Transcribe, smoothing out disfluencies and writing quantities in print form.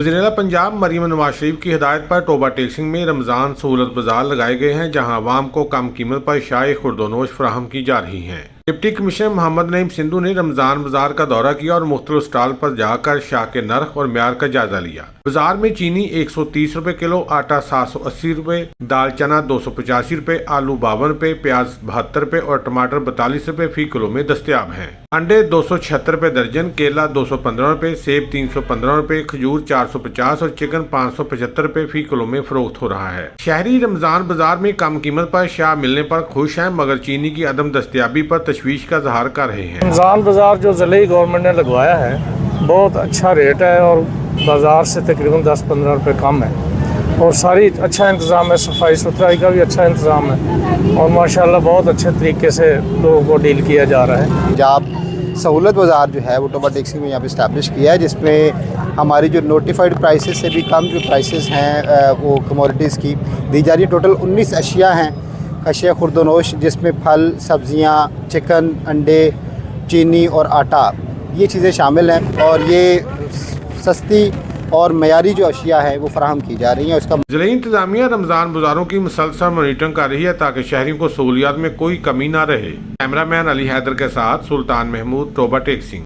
वज़ीर-ए-आला पंजाब मरीम नवाज शरीफ की हिदायत पर टोबा टेक्सिंग में रमज़ान सहूलत बाजार लगाए गए हैं, जहां आवाम को कम कीमत पर शाही खुर्दोनोश फराहम की जा रही हैं। डिप्टी कमिश्नर मोहम्मद नईम सिंधु ने रमज़ान बाजार का दौरा किया और मुख्तलिफ स्टॉल पर जाकर शाह के नर्ख और म्यार का जायजा लिया। बाजार में चीनी 130 रुपए किलो, आटा 780 रुपए, दाल चना 285 रुपए, आलू 52 रुपए, प्याज 72 रुपए और टमाटर 42 रुपए फी किलो में दस्तयाब हैं। अंडे 276 रुपए दर्जन, केला 215 रुपए, सेब 315 रुपए, खजूर 450 और चिकन 575 रुपए फी किलो में फरोख्त हो रहा है। शहरी रमजान बाजार में कम कीमत पर शाह मिलने पर खुश हैं, मगर चीनी की अदम दस्तयाबी पर तशवीश का इज़हार कर रहे हैं। रमज़ान बाजार जो ज़िले गवर्नमेंट ने लगवाया है बहुत अच्छा रेट है और बाजार से तकरीबन 10-15 रुपए कम है और सारी अच्छा इंतज़ाम है, सफाई सुथराई का भी अच्छा इंतज़ाम है और माशाल्लाह बहुत अच्छे तरीके से लोगों को डील किया जा रहा है। पंजाब सहूलत बाज़ार जो है वो टोबा टेक्सिंग में यहाँ पे इस्टेब्लिश किया है, जिसमें हमारी जो नोटिफाइड प्राइसेस से भी कम जो प्राइसेस हैं वो कमोडिटीज़ की दी जा रही है। टोटल 19 अशिया हैं, अशिया खुर्दोनोश, जिसमें फल, सब्ज़ियाँ, चिकन, अंडे, चीनी और आटा ये चीज़ें शामिल हैं और ये सस्ती और मयारी जो अशिया है वो फराहम की जा रही है। उसका ज़िले इंतजामिया रमज़ान बाजारों की मुसलसल मॉनिटरिंग कर रही है ताकि शहरियों को सहूलियात में कोई कमी ना रहे। कैमरामैन अली हैदर के साथ सुल्तान महमूद, टोबा टेक्सिंग।